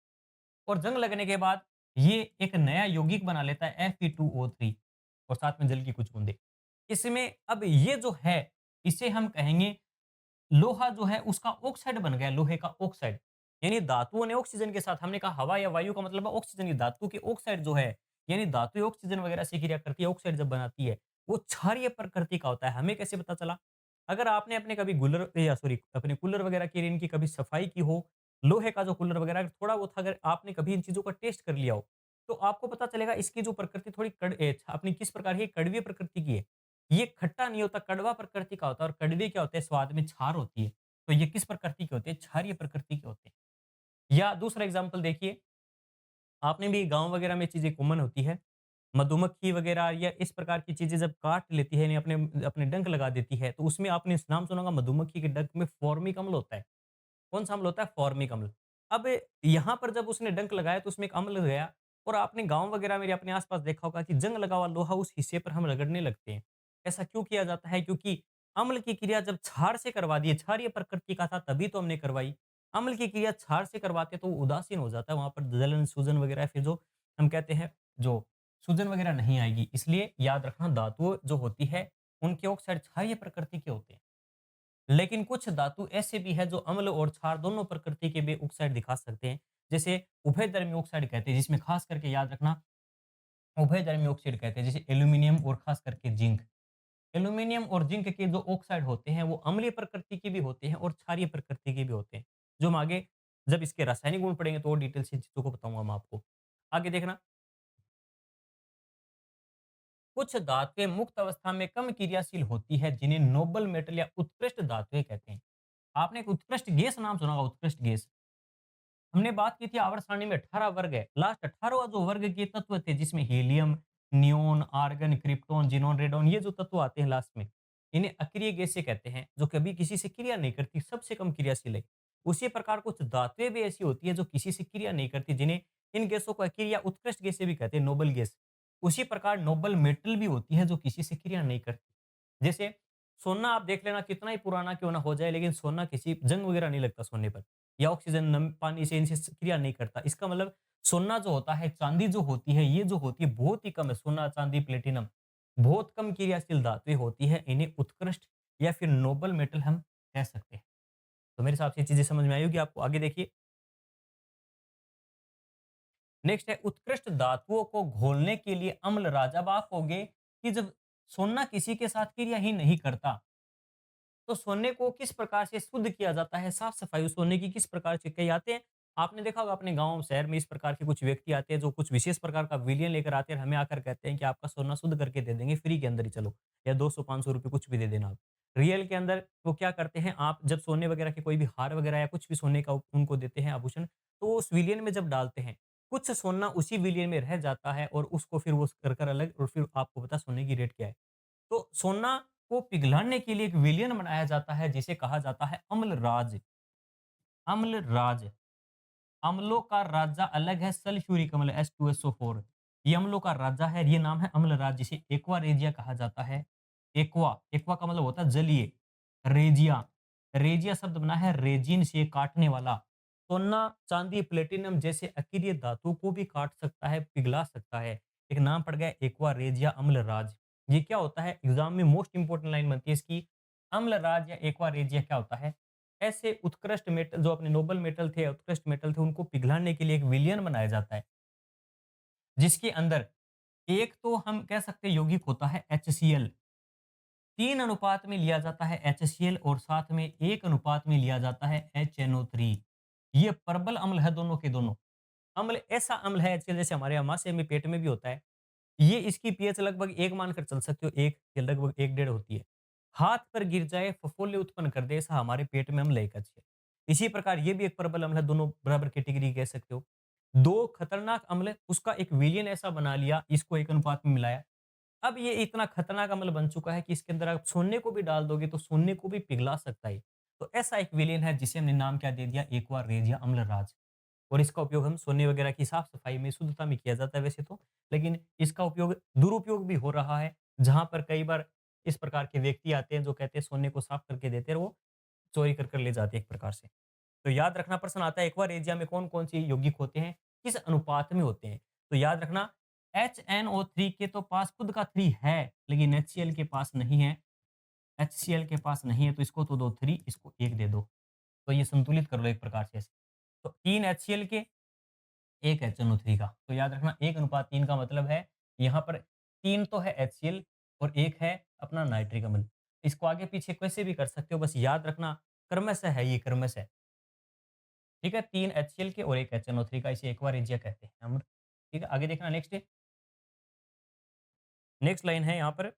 और जंग लगने के बाद ये एक नया यौगिक बना लेता है Fe2O3 और साथ में जल की कुछ बूंदें। इसमें अब ये जो है, इसे हम कहेंगे लोहा जो है उसका ऑक्साइड बन गया, लोहे का ऑक्साइड। यानी धातुओं ने ऑक्सीजन के साथ, हमने कहा हवा या वायु का मतलब है ऑक्सीजन, की धातु की ऑक्साइड जो है, यानी धातु ऑक्सीजन वगैरह से क्रिया करती है, ऑक्साइड जब बनाती है, वो क्षारीय प्रकृति का होता है। हमें कैसे पता चला? अगर आपने अपने कभी गूलर या सॉरी अपने कूलर वगैरह की इनकी कभी सफाई की हो, लोहे का जो कूलर वगैरह थोड़ा बहुत अगर आपने कभी इन चीज़ों का टेस्ट कर लिया हो, तो आपको पता चलेगा इसकी जो प्रकृति थोड़ी अपनी किस प्रकार की कड़वी प्रकृति की है। ये खट्टा नहीं होता, कड़वा प्रकृति का होता है, और कड़वे क्या होते हैं? स्वाद में क्षार होती है। तो ये किस प्रकृति के होते हैं? क्षारीय प्रकृति के होते हैं। या दूसरा एग्जाम्पल देखिए, आपने भी गाँव वगैरह में चीज़ें कॉमन होती है। मधुमक्खी वगैरह या इस प्रकार की चीज़ें जब काट लेती है, यानी अपने अपने डंक लगा देती है, तो उसमें आपने इस नाम सुना होगा, मधुमक्खी के डंक में फॉर्मिक अम्ल होता है। कौन-सा अम्ल होता है? फॉर्मिक अम्ल। अब यहाँ पर जब उसने डंक लगाया तो उसमें एक अम्ल गया, और आपने गाँव वगैरह में या अपने आस-पास देखा होगा कि जंग लगा हुआ लोहा उस हिस्से पर हम रगड़ने लगते हैं। ऐसा क्यों किया जाता है? क्योंकि अम्ल की क्रिया जब क्षार से करवा दी है, क्षारीय प्रकृति का था तभी तो हमने करवाई। अम्ल की क्रिया क्षार से करवाते तो वो उदासीन हो जाता है, वहाँ पर जलन, सूजन वगैरह, फिर जो हम कहते हैं जो सूजन वगैरह नहीं आएगी। इसलिए याद रखना, धातुएँ जो होती है उनके ऑक्साइड क्षारीय प्रकृति के होते हैं। लेकिन कुछ धातु ऐसे भी है जो अम्ल और क्षार दोनों प्रकृति के भी ऑक्साइड दिखा सकते हैं। जैसे उभयधर्मी ऑक्साइड कहते हैं, जिसमें खास करके याद रखना उभयधर्मी ऑक्साइड कहते हैं, जैसे एल्यूमीनियम और खास करके जिंक। एल्यूमीनियम और जिंक के जो ऑक्साइड होते हैं वो अम्लीय प्रकृति के भी होते हैं और क्षारीय प्रकृति के भी होते हैं, जो हम आगे जब इसके रासायनिक गुण पढ़ेंगे तो और डिटेल से चीज़ों को बताऊँगा मैं आपको। आगे देखना, कुछ धातुएँ मुक्त अवस्था में कम क्रियाशील होती है जिन्हें नोबल मेटल या उत्कृष्ट धातुएँ कहते हैं। आपने एक उत्कृष्ट गैस नाम सुना होगा, उत्कृष्ट गैस। हमने बात की थी आवर्त सारणी में 18 वर्ग है। लास्ट 18वां जो वर्ग के तत्व थे जिसमें helium, neon, argon, krypton, xenon, radon ये जो तत्व आते हैं लास्ट में, इन्हें अक्रिय गैसें कहते हैं, जो कभी किसी से क्रिया नहीं करती, सबसे कम क्रियाशील है। उसी प्रकार कुछ धातुएँ भी ऐसी होती हैं जो किसी से क्रिया नहीं करती, जिन्हें इन गैसों को अक्रिय या उत्कृष्ट गैसें भी कहते हैं, नोबल गैस। उसी प्रकार नोबल मेटल भी होती है जो किसी से क्रिया नहीं करती। जैसे सोना आप देख लेना कितना ही पुराना क्यों ना हो जाए, लेकिन सोना किसी जंग वगैरह नहीं लगता सोने पर। या ऑक्सीजन पानी से इनसे क्रिया नहीं करता। इसका मतलब सोना जो होता है, चांदी जो होती है, ये जो होती है बहुत ही कम है। सोना, चांदी, प्लेटिनम बहुत कम क्रियाशील धातुएँ होती हैं। इन्हें उत्कृष्ट या फिर नोबल मेटल हम कह सकते हैं। तो मेरे हिसाब से ये चीज़ें समझ में आई होगी आपको। आगे देखिए, नेक्स्ट है उत्कृष्ट धातुओं को घोलने के लिए अम्ल राजा। अब आप कहोगे कि जब सोना किसी के साथ क्रिया ही नहीं करता, तो सोने को किस प्रकार से शुद्ध किया जाता है, साफ-सफाई उस सोने की किस प्रकार से की आते हैं? आपने देखा होगा अपने गाँव, शहर में इस प्रकार के कुछ व्यक्ति आते हैं, जो कुछ विशेष प्रकार का विलयन लेकर आते हैं और हमें आकर कहते हैं कि आपका सोना शुद्ध करके दे देंगे फ्री के अंदर ही चलो, या 200-500 रुपए कुछ भी दे देना आप। रियल के अंदर वो क्या करते हैं, आप जब सोने वगैरह के कोई भी हार वगैरह या कुछ भी सोने का उनको देते हैं आभूषण, तो उस विलयन में जब डालते हैं, कुछ सोना उसी विलयन में रह जाता है और उसको फिर वो कर अलग, और फिर आपको पता है सोने की रेट क्या है। तो सोना को पिघलाने के लिए एक विलयन बनाया जाता है जिसे कहा जाता है अम्लराज। अम्लराज, अम्लों का राजा अलग है सल्फ्यूरिक अम्ल H2SO4। ये अम्लों का राजा है, ये नाम है अम्लराज, जिसे एक्वा रेजिया कहा जाता है। एक्वा, एक्वा का मतलब होता है जलीय। रेजिया, रेजिया शब्द बना है रेजिन से, काटने वाला। सोना, चांदी, प्लेटिनम जैसे अकीय धातु को भी काट सकता है, पिघला सकता है। एक नाम पड़ गया एक्वा रेजिया अम्लराज। ये क्या होता है, एग्जाम में मोस्ट इंपोर्टेंट लाइन बनती है इसकी। अम्लराज या एक्वा रेजिया क्या होता है, ऐसे उत्कृष्ट मेटल जो अपने नोबल मेटल थे, उत्कृष्ट मेटल थे, उनको पिघलाने के लिए एक विलयन बनाया जाता है, जिसके अंदर एक तो हम कह सकते हैं यौगिक होता है HCl, 3 अनुपात में लिया जाता है HCl, और साथ में 1 अनुपात में लिया जाता है HNO3। ये प्रबल अम्ल है दोनों के दोनों। अम्ल ऐसा अम्ल है HCl, जैसे हमारे आमाशय में, पेट में भी होता है। ये इसकी पीएच लगभग 1 मानकर चल सकते हो, 1 या लगभग 1 डेढ़ होती है। हाथ पर गिर जाए, फफोले उत्पन्न कर दे, ऐसा हमारे पेट में अम्ल है एक अच्छे। इसी प्रकार ये भी एक प्रबल अम्ल है, दोनों बराबर कैटेगरी कह सकते हो। 2 खतरनाक अम्ल, उसका एक विलयन ऐसा बना लिया, इसको एक अनुपात में मिलाया। अब ये इतना खतरनाक अम्ल बन चुका है कि इसके अंदर आप सोने को भी डाल दोगे तो सोने को भी पिघला सकता है। तो ऐसा एक विलयन है जिसे हमने नाम क्या दे दिया, एक्वा रेजिया अम्लराज। और इसका उपयोग हम सोने वगैरह की साफ-सफाई में, शुद्धता में किया जाता है वैसे तो, लेकिन इसका उपयोग दुरुपयोग भी हो रहा है, जहाँ पर कई बार इस प्रकार के व्यक्ति आते हैं जो कहते हैं सोने को साफ करके देते हैं और वो चोरी कर कर ले जाते हैं एक प्रकार से। तो याद रखना प्रश्न आता है, एक्वा रेजिया में कौन-कौन से यौगिक होते हैं, किस अनुपात में होते हैं? तो याद रखना, HNO3 के तो पास खुद का 3 है, लेकिन HCl के पास नहीं है। HCl के पास नहीं है तो इसको तो दो 3, इसको 1 दे दो। तो ये संतुलित कर लो एक प्रकार से ऐसे। तो 3 HCl के, 1 HNO3 का। तो याद रखना 1:3 का मतलब है, यहाँ पर 3 तो है HCl और 1 है अपना नाइट्रिक अम्ल। इसको आगे-पीछे कैसे भी कर सकते हो, बस याद रखना क्रमशः है ये, क्रमशः। ठीक है? 3 HCl के और 1 HNO3 का, इसे एक्वा रेजिया कहते हैं अम्ल। ठीक है? आगे देखना, नेक्स्ट नेक्स्ट लाइन है यहाँ पर,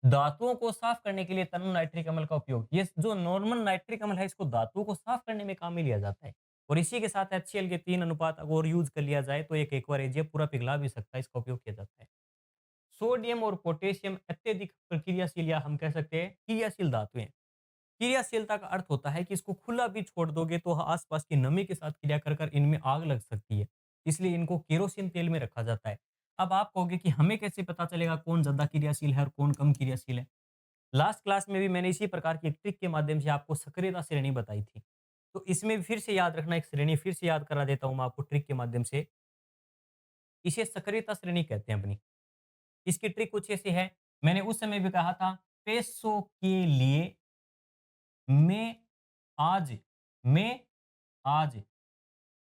धातुओं को साफ करने के लिए तनु नाइट्रिक अम्ल का उपयोग। ये जो नॉर्मल नाइट्रिक अम्ल है, इसको धातुओं को साफ करने में काम में लिया जाता है। और इसी के साथ HCl के 3 अनुपात और यूज़ कर लिया जाए तो एक एक्वा रेजिया पूरा पिघला भी सकता है, इसका उपयोग किया जाता है। सोडियम और पोटेशियम अत्यधिक प्रक्रियाशील, या हम कह सकते हैं क्रियाशील धातुएँ। क्रियाशीलता का अर्थ होता है कि इसको खुला भी छोड़ दोगे तो आसपास की नमी के साथ क्रिया कर कर इनमें आग लग सकती है। इसलिए इनको केरोसिन तेल में रखा जाता है। अब आप कहोगे कि हमें कैसे पता चलेगा कौन ज़्यादा क्रियाशील है और कौन कम क्रियाशील है? लास्ट क्लास में भी मैंने इसी प्रकार की एक ट्रिक के माध्यम से आपको सक्रियता श्रेणी बताई थी। तो इसमें भी फिर से याद रखना, एक श्रेणी फिर से याद करा देता हूँ मैं आपको ट्रिक के माध्यम से। इसे सक्रियता श्रेणी कहते हैं अपनी। इसकी ट्रिक कुछ ऐसी है, मैंने उस समय भी कहा था, पैसों के लिए मैं आज, मैं आज,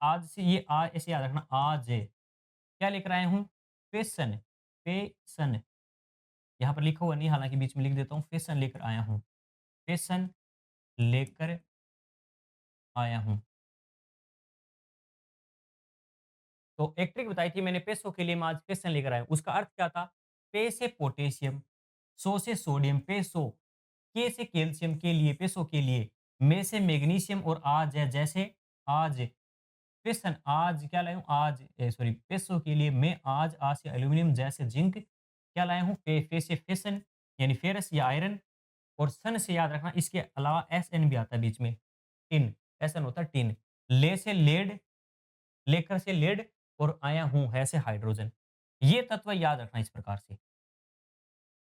आज से ये ऐसे याद रखना, आज क्या लेकर आया हूँ? फेसन, फेसन, यहाँ पर लिखा हुआ नहीं, हालाँकि बीच में लिख देता हूँ, फेसन लेकर आया हूँ, फेसन लेकर आया हूँ। तो एक ट्रिक बताई थी मैंने पेसो के लिए, मैं आज पेसन लेकर आया हूँ। उसका अर्थ क्या था? पे से पोटेशियम, सो से सोडियम, पेसो, के से कैल्शियम के लिए, पेसो के लिए, में से मैग्नीशियम और आज है जैसे आज, पेसन आज क्या लाया हूँ? आज सॉरी पेसो के लिए मैं आज से एल्यूमीनियम जैसे जिंक क्या लाया हूँ? पे से फेसन यानी फेरस या आयरन, और सन से याद रखना इसके अलावा एसएन भी आता है बीच में, टिन, एसएन होता है टिन। ले से लेड, लेकर से लेड, और आया हूँ है से हाइड्रोजन। ये तत्व याद रखना इस प्रकार से,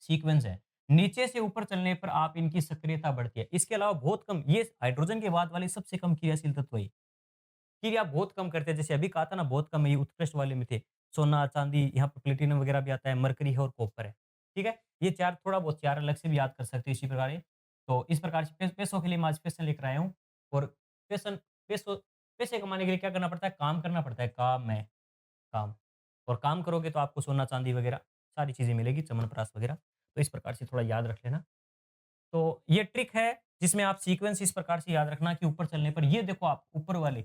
सीक्वेंस है। नीचे से ऊपर चलने पर आप इनकी सक्रियता बढ़ती है। इसके अलावा बहुत कम, ये हाइड्रोजन के बाद वाले सबसे कम क्रियाशील तत्व है। क्रिया बहुत कम करते हैं, जैसे अभी कहा था ना बहुत कम है, ये उत्कृष्ट वाले में थे। सोना, चांदी, यहाँ पर प्लेटिनम वगैरह भी आता है, मरकरी है और कॉपर है। ठीक है? ये 4 थोड़ा बहुत 4 अलग से भी याद कर सकते हैं इसी प्रकार ये। तो इस प्रकार से पैसों के लिए मैं आज पेशन लेकर आया हूँ, और पेशन पैसों पैसे कमाने के लिए क्या करना पड़ता है? काम करना पड़ता है, काम है, काम। और काम करोगे तो आपको सोना, चांदी वगैरह सारी चीज़ें मिलेगी, च्यवनप्राश वगैरह। तो इस प्रकार से थोड़ा याद रख लेना। तो ये ट्रिक है जिसमें आप सीक्वेंस इस प्रकार से याद रखना कि ऊपर चलने पर ये देखो आप ऊपर वाले,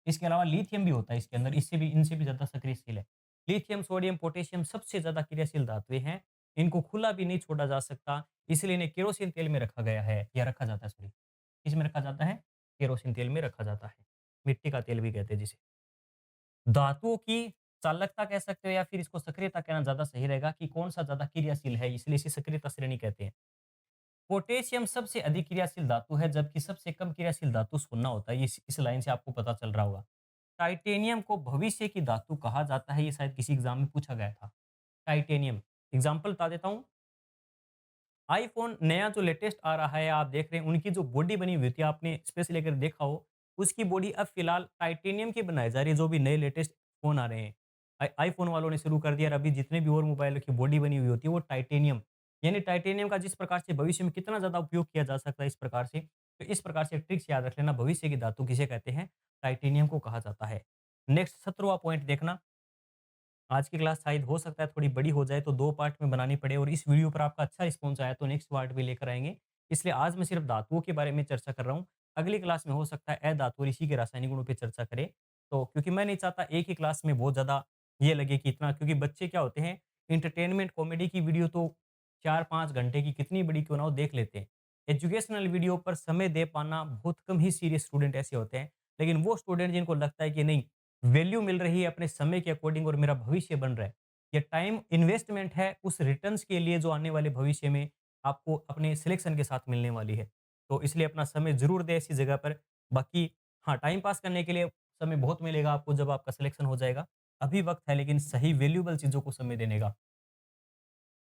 इसके अलावा लिथियम भी होता है इसके अंदर, इससे भी इनसे भी ज़्यादा सक्रियशील है। लिथियम, सोडियम, पोटेशियम सबसे ज़्यादा क्रियाशील धातुएँ हैं। इनको खुला भी नहीं छोड़ा जा सकता, इसलिए इन्हें केरोसिन तेल में रखा गया है, या रखा जाता है सॉरी। किसमें रखा जाता है? केरोसिन तेल में रखा जाता है। मिट्टी का तेल भी कहते हैं जिसे। धातुओं की चालकता कह सकते हो या फिर इसको सक्रियता कहना ज़्यादा सही रहेगा कि कौन-सा ज़्यादा क्रियाशील है, इसलिए इसे सक्रियता श्रेणी कहते हैं। पोटेशियम सबसे अधिक क्रियाशील धातु है, जबकि सबसे कम क्रियाशील धातु सोना होता है। ये इस लाइन से आपको पता चल रहा होगा। टाइटेनियम को भविष्य की धातु कहा जाता है, ये शायद किसी एग्जाम में पूछा गया था। टाइटेनियम, एग्जाम्पल बता देता हूँ। आईफ़ोन नया जो लेटेस्ट आ रहा है, आप देख रहे हैं, उनकी जो बॉडी बनी हुई थी, आपने स्पेशली अगर देखा हो, उसकी बॉडी अब फ़िलहाल टाइटेनियम की बनाई जा रही है, जो भी नए लेटेस्ट फ़ोन आ रहे हैं। आईफ़ोन वालों ने शुरू कर दिया, और अभी जितने भी और मोबाइलों की बॉडी बनी हुई होती है, वो टाइटेनियम, यानी टाइटेनियम का जिस प्रकार से भविष्य में कितना ज़्यादा उपयोग किया जा सकता है इस प्रकार से, तो इस प्रकार से ट्रिक्स याद रख लेना, भविष्य की धातु किसे कहते हैं? टाइटेनियम को कहा जाता है। नेक्स्ट 17वाँ पॉइंट देखना। आज की क्लास शायद हो सकता है थोड़ी बड़ी हो जाए, तो 2 पार्ट में बनानी पड़े, और इस वीडियो पर आपका अच्छा रिस्पॉन्स आया तो नेक्स्ट पार्ट भी लेकर आएँगे। इसलिए आज मैं सिर्फ धातुओं के बारे में चर्चा कर रहा हूँ। अगली क्लास में हो सकता है अधातु और इसी के रासायनिक गुणों पे चर्चा करें। तो क्योंकि मैं नहीं चाहता एक ही क्लास में बहुत ज़्यादा ये लगे कि इतना, क्योंकि बच्चे क्या होते हैं, एंटरटेनमेंट कॉमेडी की वीडियो तो 4-5 घंटे की कितनी बड़ी क्यों ना हो देख लेते हैं। एजुकेशनल वीडियो पर समय दे पाना बहुत कम ही सीरियस स्टूडेंट ऐसे होते हैं। लेकिन वो स्टूडेंट जिनको लगता है कि नहीं, वैल्यू मिल रही है अपने समय के अकॉर्डिंग और मेरा भविष्य बन रहा है। ये टाइम इन्वेस्टमेंट है उस रिटर्न्स के लिए जो आने वाले भविष्य में आपको अपने सिलेक्शन के साथ मिलने वाली है। तो इसलिए अपना समय ज़रूर दें ऐसी जगह पर। बाकी हाँ, टाइम पास करने के लिए समय बहुत मिलेगा आपको जब आपका सिलेक्शन हो जाएगा। अभी वक़्त है लेकिन सही वैल्यूएबल चीज़ों को समय देने का।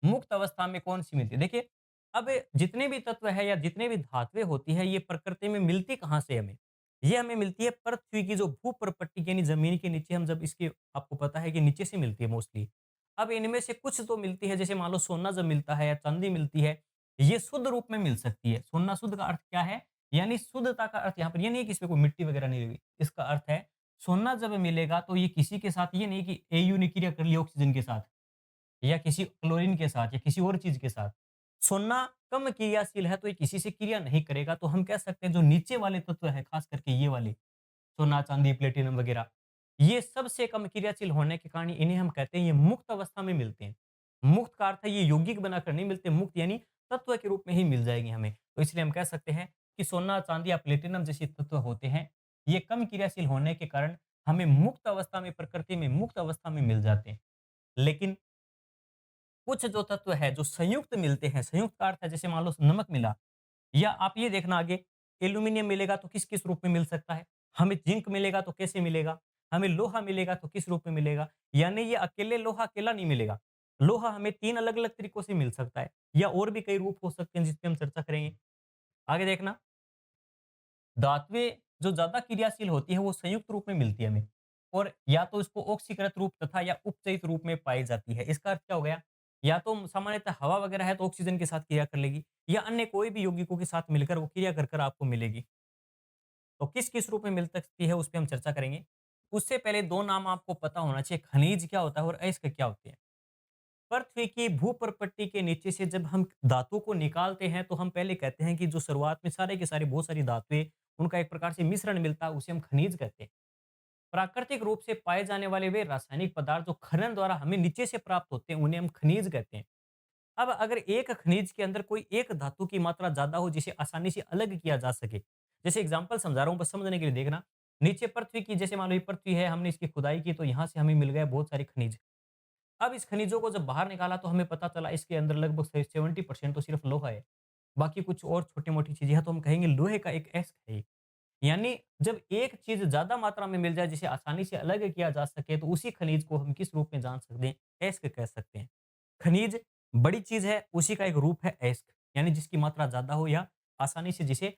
मुक्त अवस्था में कौन-सी मिलती है? देखिए, अब जितने भी तत्व है या जितने भी धातुएँ होती हैं, ये प्रकृति में मिलती कहाँ से हमें? ये हमें मिलती है पृथ्वी की जो भू-प्रपट्टी यानी ज़मीन के नीचे, हम जब इसके आपको पता है कि नीचे से मिलती है मोस्टली। अब इनमें से कुछ तो मिलती है, जैसे मान लो सोना जब मिलता है या चाँदी मिलती है, ये शुद्ध रूप में मिल सकती है। सोना शुद्ध का अर्थ क्या है? यानी शुद्धता का अर्थ यहाँ पर ये नहीं है कि इसमें कोई मिट्टी वगैरह नहीं लगी। इसका अर्थ है, सोना जब मिलेगा तो ये किसी के साथ ये नहीं कि एयु ने क्रिया कर ली ऑक्सीजन के साथ। या किसी क्लोरीन के साथ या किसी और चीज़ के साथ। सोना कम क्रियाशील है तो ये किसी से क्रिया नहीं करेगा, तो हम कह सकते हैं जो नीचे वाले तत्व हैं, खास करके ये वाले, सोना, चांदी, प्लेटिनम वगैरह, ये सबसे कम क्रियाशील होने के कारण इन्हें हम कहते हैं ये मुक्त अवस्था में मिलते हैं। मुक्त का अर्थ है ये यौगिक बनाकर नहीं मिलते, मुक्त यानी तत्व के रूप में ही मिल जाएँगे हमें। तो इसलिए हम कह सकते हैं कि सोना, चांदी या प्लेटिनम जैसे तत्व होते हैं, ये कम क्रियाशील होने के कारण हमें मुक्त अवस्था में, प्रकृति में मुक्त अवस्था में मिल जाते हैं। लेकिन कुछ जो तत्व है, जो संयुक्त मिलते हैं, संयुक्त का अर्थ है जैसे मान लो नमक मिला, या आप ये देखना आगे, एल्यूमीनियम मिलेगा तो किस-किस रूप में मिल सकता है? हमें जिंक मिलेगा तो कैसे मिलेगा? हमें लोहा मिलेगा तो किस रूप में मिलेगा? यानी ये अकेले लोहा अकेला नहीं मिलेगा। लोहा हमें 3 अलग-अलग तरीकों से मिल सकता है, या और भी कई रूप हो सकते हैं जिस पे हम चर्चा करेंगे। आगे देखना, धातुएँ जो ज़्यादा क्रियाशील होती है वो संयुक्त रूप में मिलती है हमें, और या तो इसको ऑक्सीकृत रूप तथा या उपचयित रूप में पाई जाती है। इसका अर्थ क्या हो गया? या तो सामान्यतः हवा वगैरह है तो ऑक्सीजन के साथ क्रिया कर लेगी, या अन्य कोई भी यौगिकों के साथ मिलकर वो क्रिया कर कर आपको मिलेगी। तो किस-किस रूप में मिल सकती है उस पे हम चर्चा करेंगे। उससे पहले 2 नाम आपको पता होना चाहिए, खनिज क्या होता है और अयस्क क्या होते हैं। पृथ्वी की भूप्रपट्टी के नीचे से जब हम धातु को निकालते हैं, तो हम पहले कहते हैं कि जो शुरुआत में सारे के सारे बहुत सारी धातुएँ, उनका एक प्रकार से मिश्रण मिलता है, उसे हम खनिज कहते हैं। प्राकृतिक रूप से पाए जाने वाले वे रासायनिक पदार्थ जो खनन द्वारा हमें नीचे से प्राप्त होते हैं, उन्हें हम खनिज कहते हैं। अब अगर एक खनिज के अंदर कोई एक धातु की मात्रा ज़्यादा हो, जिसे आसानी से अलग किया जा सके, जैसे एग्ज़ाम्पल समझा रहा हूँ, बस समझने के लिए देखना। नीचे पृथ्वी की, जैसे मान लो ये पृथ्वी है, हमने इसकी खुदाई की, तो यहाँ से हमें मिल गए बहुत सारे खनिज। अब इस खनिजों को जब बाहर निकाला, तो हमें पता चला इसके अंदर लगभग से 70% तो सिर्फ लोहा है। बाकी कुछ और छोटी-मोटी चीज़ें हैं, तो हम कहेंगे लोहे का एक अयस्क है ये। यानी जब एक चीज़ ज़्यादा मात्रा में मिल जाए, जिसे आसानी से अलग किया जा सके, तो उसी खनिज को हम किस रूप में जान सकते हैं? अयस्क कह सकते हैं। खनिज बड़ी चीज़ है, उसी का एक रूप है अयस्क, यानी जिसकी मात्रा ज़्यादा हो या आसानी से जिसे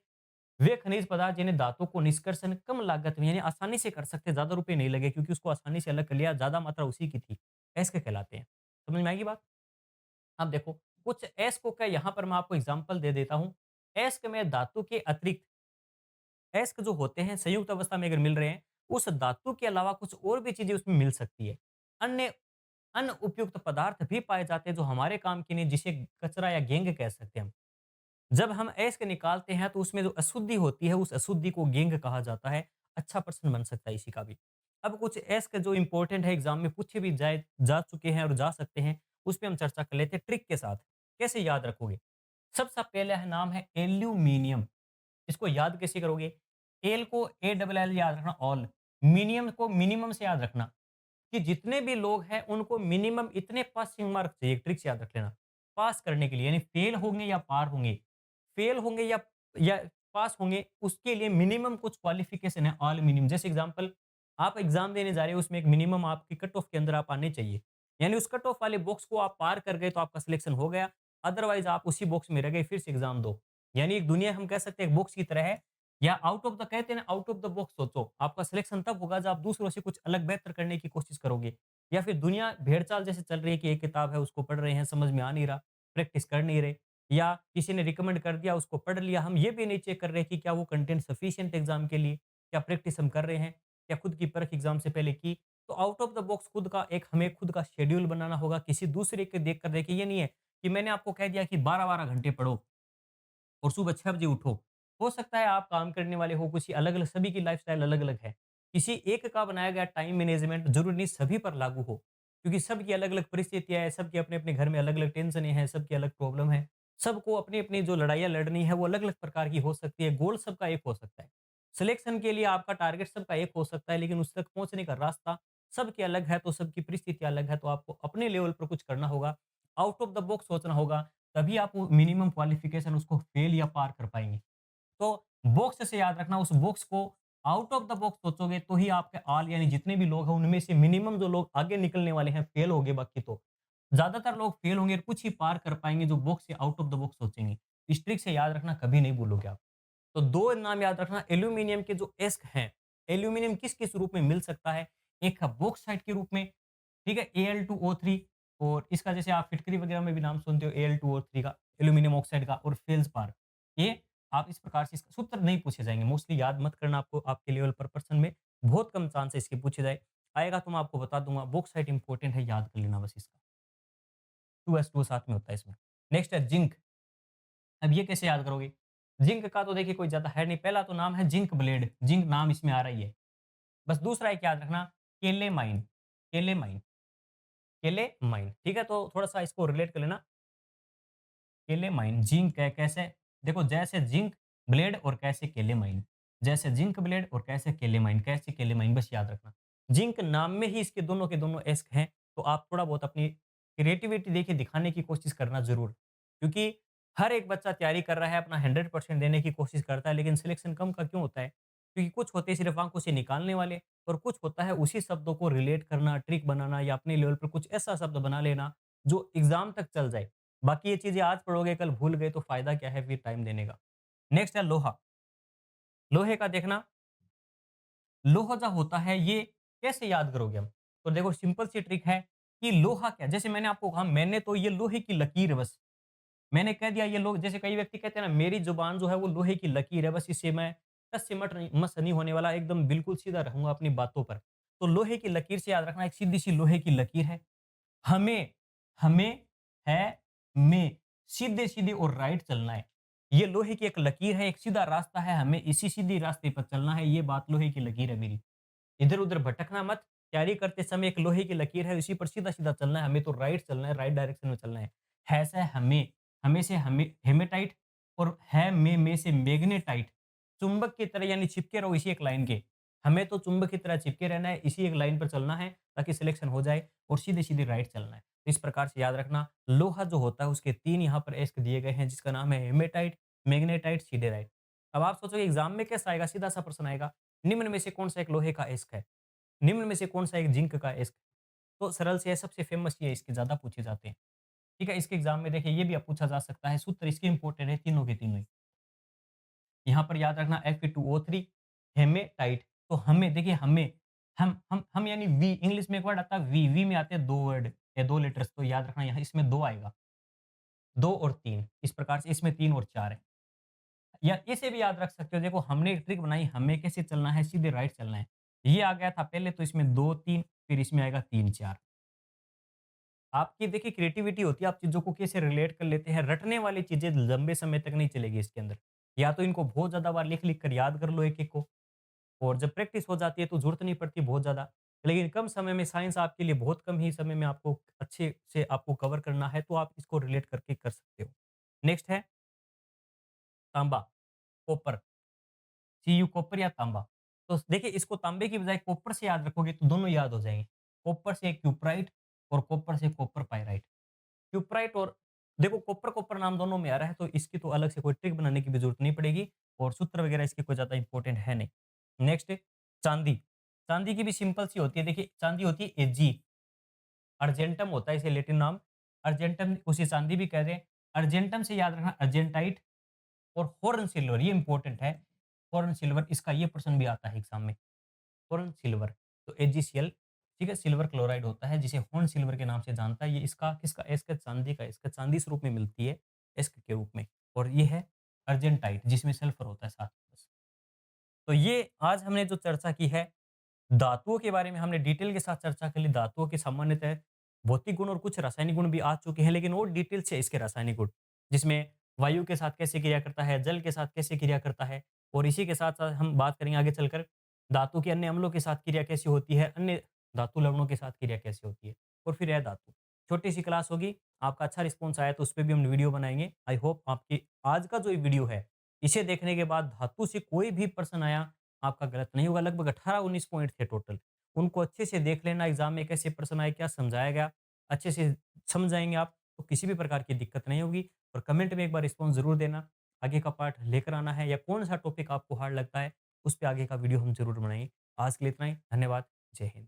वे खनिज पदार्थ जिन्हें धातु को निष्कर्षण कम लागत में यानी आसानी से कर सकते हैं, ज़्यादा रुपए नहीं लगे क्योंकि उसको आसानी से अलग कर लिया, ज़्यादा मात्रा उसी की थी। अयस्क कहलाते हैं। समझ में आएगी बात? अब देखो, कुछ अयस्कों का यहाँ पर मैं आपको एग्ज़ाम्पल दे देता हूँ। अयस्क में धातु के अतिरिक्त अयस्क जो होते हैं संयुक्त अवस्था में अगर मिल रहे हैं, उस धातु के अलावा कुछ और भी चीज़ें उसमें मिल सकती है। अन्य अनुपयुक्त पदार्थ भी पाए जाते हैं जो हमारे काम के नहीं, जिसे कचरा या गेंग कह सकते हैं हम। जब हम अयस्क निकालते हैं, तो उसमें जो अशुद्धि होती है, उस अशुद्धि को गेंग कहा जाता है। अच्छा प्रश्न बन सकता है इसी का भी। अब कुछ अयस्क जो इम्पोर्टेंट है, एग्ज़ाम में पूछे भी जाए जा चुके हैं और जा सकते हैं, उस पे हम चर्चा कर लेते हैं ट्रिक के साथ। कैसे याद रखोगे? सबसे पहला है नाम है एल्यूमीनियम। इसको याद कैसे करोगे? एल को ए डबल एल याद रखना ऑल, मिनिमम को मिनिमम से याद रखना कि जितने भी लोग हैं उनको मिनिमम इतने पासिंग मार्क चाहिए। ट्रिक्स याद रख लेना। पास करने के लिए यानी फेल होंगे या पार होंगे, फेल होंगे या पास होंगे, उसके लिए मिनिमम कुछ क्वालिफिकेशन है ऑल मिनिमम। जैसे एग्जांपल, आप एग्जाम देने जा रहे हो, उसमें एक मिनिमम आपकी कट ऑफ के अंदर आप आने चाहिए। यानी उस कट ऑफ वाले बॉक्स को आप पार कर गए तो आपका सिलेक्शन हो गया, अदरवाइज आप उसी बॉक्स में रह गए, फिर से एग्जाम दो। यानी एक दुनिया हम कह सकते हैं एक बॉक्स की तरह है, या आउट ऑफ द कहते हैं ना, आउट ऑफ द बॉक्स सोचो। आपका सिलेक्शन तब होगा जब आप दूसरों से कुछ अलग बेहतर करने की कोशिश करोगे, या फिर दुनिया भेड़-चाल जैसे चल रही है कि एक किताब है उसको पढ़ रहे हैं, समझ में आ नहीं रहा, प्रैक्टिस कर नहीं रहे, या किसी ने रिकमेंड कर दिया उसको पढ़ लिया। हम ये भी नहीं चेक कर रहे कि क्या वो कंटेंट सफिशिएंट एग्जाम के लिए, क्या प्रैक्टिस हम कर रहे हैं, क्या खुद की परख एग्जाम से पहले की। तो आउट ऑफ द बॉक्स खुद का एक हमें खुद का शेड्यूल बनाना होगा, किसी दूसरे के देख कर देखिए। ये नहीं है कि मैंने आपको कह दिया कि 12-12 घंटे पढ़ो और सुबह 6 बजे उठो। हो सकता है आप काम करने वाले हो, किसी अलग-अलग, सभी की लाइफ़स्टाइल अलग-अलग है। किसी एक का बनाया गया टाइम मैनेजमेंट ज़रूरी नहीं सभी पर लागू हो, क्योंकि सबकी अलग-अलग परिस्थितियाँ हैं, सबके अपने-अपने घर में अलग-अलग टेंशनें हैं, सबकी अलग प्रॉब्लम है। सबको अपनी-अपनी जो लड़ाइयाँ लड़नी है, वो अलग-अलग प्रकार की हो सकती है, गोल सबका एक हो सकता है। सिलेक्शन के लिए आपका टारगेट सबका एक हो सकता है, लेकिन उस तक पहुँचने का रास्ता सबके अलग है, तो सबकी परिस्थितियाँ अलग है, तो आपको अपने लेवल पर कुछ करना होगा, आउट ऑफ द बॉक्स सोचना होगा, तभी आप वो मिनिमम क्वालिफ़िकेशन उसको फ़ेल या पार कर पाएँगे। तो बॉक्स से याद रखना, उस बॉक्स को आउट ऑफ द बॉक्स सोचोगे तो ही आपके ऑल यानी जितने भी लोग हैं उनमें से मिनिमम जो लोग आगे निकलने वाले हैं फ़ेल होंगे, बाकी तो ज़्यादातर लोग फ़ेल होंगे और कुछ ही पार कर पाएँगे जो बॉक्स से आउट ऑफ द बॉक्स सोचेंगे। इस ट्रिक से याद रखना, कभी नहीं भूलोगे आप। तो 2 नाम याद रखना एल्यूमीनियम के जो एस्क हैं, एल्यूमीनियम किस-किस रूप में मिल सकता है? एक है बॉक्साइट के रूप में, ठीक है? Al2O3, और इसका जैसे आप फिटकरी वगैरह में भी नाम सुनते हो Al2O3 का, एल्यूमीनियम ऑक्साइड का, और फेल्डस्पार। ये आप इस प्रकार से इसका सूत्र नहीं पूछे जाएँगे, मोस्टली याद मत करना, आपको आपके लेवल पर पर्सन में बहुत कम चांस है इसके पूछे जाए। आएगा तो मैं आपको बता दूँगा, बॉक्साइट इंपॉर्टेंट है, याद कर लेना बस इसका। 2s2 साथ में होता है इसमें। नेक्स्ट है जिंक। अब ये कैसे याद करोगे? जिंक का तो देखिए कोई ज़्यादा है नहीं, पहला तो नाम है जिंक ब्लेड, जिंक नाम इसमें आ रहा ही है। बस दूसरा एक याद रखना, केलेमाइन, केलेमाइन, केलेमाइन, ठीक है? तो थोड़ा-सा इसको रिलेट कर लेना। केलेमाइन, जिंक है कैसे? देखो, जैसे जिंक ब्लेड और कैसे केलेमाइन, जैसे जिंक ब्लेड और कैसे केलेमाइन, कैसे केलेमाइन, बस याद रखना। जिंक नाम में ही इसके दोनों एस्क हैं, तो आप थोड़ा बहुत अपनी क्रिएटिविटी देखिए दिखाने की कोशिश करना ज़रूर। क्योंकि हर एक बच्चा तैयारी कर रहा है, अपना 100% देने की कोशिश करता है, लेकिन सिलेक्शन कम का क्यों होता है? क्योंकि कुछ होते हैं सिर्फ़ आँखों से निकालने वाले, और कुछ होता है उसी शब्दों को रिलेट करना, ट्रिक बनाना, या अपने लेवल पर कुछ ऐसा शब्द बना लेना, जो एग्ज़ाम तक चल जाए। बाकी ये चीज़ें आज पढ़ोगे, कल भूल गए तो फ़ायदा क्या है फिर टाइम देने का। नेक्स्ट है लोहा। लोहे का देखना, लोहा जो होता है ये कैसे याद करोगे हम? तो देखो, सिंपल सी ट्रिक है कि लोहा क्या, जैसे मैंने आपको कहा, मैंने तो ये लोहे की लकीर है बस। मैंने कह दिया ये लोग, जैसे कई व्यक्ति कहते हैं ना, मेरी ज़ुबान जो है वो लोहे की लकीर है, बस इससे मैं टस से मस नहीं होने वाला, एकदम बिल्कुल सीधा रहूँगा अपनी बातों पर। तो लोहे की लकीर से याद रखना एक सीधी-सी लोहे की लकीर है। हमें, हमें, है, में, सीधे-सीधे और राइट चलना है। ये लोहे की एक लकीर है, एक सीधा रास्ता है, हमें इसी सीधी रास्ते पर चलना है, ये बात लोहे की लकीर है मेरी। इधर-उधर भटकना मत, तैयारी करते समय एक लोहे की लकीर है, इसी पर सीधा-सीधा चलना है, हमें तो राइट चलना है, राइट डायरेक्शन में चलना है। से हमें, हमें से हमें हेमेटाइट और है में से मैग्नेटाइट। चुंबक की तरह यानी चिपके रहो इसी एक लाइन के। हमें तो चुंबक की तरह चिपके रहना है, इसी एक लाइन पर चलना है ताकि सिलेक्शन हो जाए और सीधे-सीधे राइट चलना है। तो इस प्रकार से याद रखना, लोहा जो होता है उसके 3 यहाँ पर एस्क दिए गए हैं जिसका नाम है हेमेटाइट, मैग्नेटाइट, सिडेराइट। अब आप सोचोगे एग्ज़ाम में कैसा आएगा? सीधा-सा प्रश्न आएगा, निम्न में से कौन-सा एक लोहे का एस्क है? निम्न में से कौन-सा एक जिंक का एस्क? तो सरल से है, सबसे फेमस ये इसके ज़्यादा पूछे जाते हैं। ठीक है, इसके एग्ज़ाम में देखिए ये भी अब पूछा जा सकता है, सूत्र इसके इंपॉर्टेंट है तीनों के तीनों ही। यहाँ पर याद रखना Fe2O3 हेमेटाइट। तो हमें देखिए हमें हम यानी वी, इंग्लिश में एक वर्ड आता है वी में आते हैं 2 वर्ड या 2 लेटर्स, तो याद रखना यहाँ इसमें 2 आएगा। 2 और 3 इस प्रकार से इसमें 3 और 4 है। या इसे भी याद रख सकते हो, देखो हमने एक ट्रिक बनाई, हमें कैसे चलना है, सीधे राइट चलना है। ये आ गया था पहले, तो इसमें 2-3 फिर इसमें आएगा 3-4। आपकी देखिए क्रिएटिविटी होती है, आप चीज़ों को कैसे रिलेट कर लेते हैं। रटने वाली चीज़ें लंबे समय तक नहीं चलेगी इसके अंदर। या तो इनको बहुत ज़्यादा बार लिख-लिख कर याद कर लो एक-एक को, और जब प्रैक्टिस हो जाती है तो ज़रूरत नहीं पड़ती बहुत ज़्यादा। लेकिन कम समय में साइंस आपके लिए बहुत कम ही समय में आपको अच्छे से आपको कवर करना है, तो आप इसको रिलेट करके कर सकते हो। नेक्स्ट है तांबा, कॉपर, Cu कॉपर या तांबा। तो देखिए इसको तांबे की बजाय कॉपर से याद रखोगे तो दोनों याद हो जाएँगे। कॉपर से क्यूपराइट और कॉपर से कॉपर पाइराइट। क्यूपराइट और देखो कॉपर कॉपर नाम दोनों में आ रहा है, तो इसकी तो अलग से कोई ट्रिक बनाने की भी ज़रूरत नहीं पड़ेगी और सूत्र वगैरह इसके कोई ज़्यादा इंपॉर्टेंट है नहीं। नेक्स्ट चांदी। चांदी की भी सिंपल सी होती है, देखिए चांदी होती है एजी, अर्जेंटम होता है इसे लैटिन नाम। अर्जेंटम उसे चांदी भी कह रहे हैं। अर्जेंटम से याद रखना अर्जेंटाइट और हॉर्न सिल्वर, ये इंपॉर्टेंट है। हॉर्न सिल्वर, इसका ये प्रश्न भी आता है एग्जाम में। हॉर्न सिल्वर, तो एजीसीएल, ठीक है, सिल्वर क्लोराइड होता है जिसे हॉर्न सिल्वर के नाम से जानता है। ये इसका किसका एस्क है? चांदी का एस्क है। चांदी इस रूप में मिलती है एस्क के रूप में, और ये है अर्जेंटाइट जिसमें सल्फर होता है साथ में। तो ये आज हमने जो चर्चा की है, धातुओं के बारे में हमने डिटेल के साथ चर्चा कर ली। धातुओं के सामान्यतः भौतिक गुण और कुछ रासायनिक गुण भी आ चुके हैं, लेकिन और डिटेल से इसके रासायनिक गुण, जिसमें वायु के साथ कैसे क्रिया करता है, जल के साथ कैसे क्रिया करता है, और इसी के साथ-साथ हम बात करेंगे आगे चलकर धातु के अन्य अम्लों के साथ क्रिया कैसे होती है, अन्य धातु लवणों के साथ क्रिया कैसे होती है, और फिर यह धातु। छोटी-सी क्लास होगी, आपका अच्छा रिस्पॉन्स आया तो उसपे भी हम वीडियो बनाएँगे। आई होप आपकी आज का जो ये वीडियो है, इसे देखने के बाद धातु से कोई भी प्रश्न आया आपका गलत नहीं होगा। लगभग 18-19 पॉइंट थे टोटल। उनको अच्छे से देख लेना, एग्ज़ाम में कैसे प्रश्न आए, क्या समझाया गया, अच्छे से समझ जाएँगे आप, तो किसी भी प्रकार की दिक्कत नहीं होगी। और कमेंट में एक बार रिस्पॉन्स ज़रूर देना। आगे का पार्ट लेकर आना है या कौन-सा टॉपिक आपको हार्ड लगता है, उस पे आगे का वीडियो हम ज़रूर बनाएँगे। आज के लिए इतना ही। धन्यवाद। जय हिंद।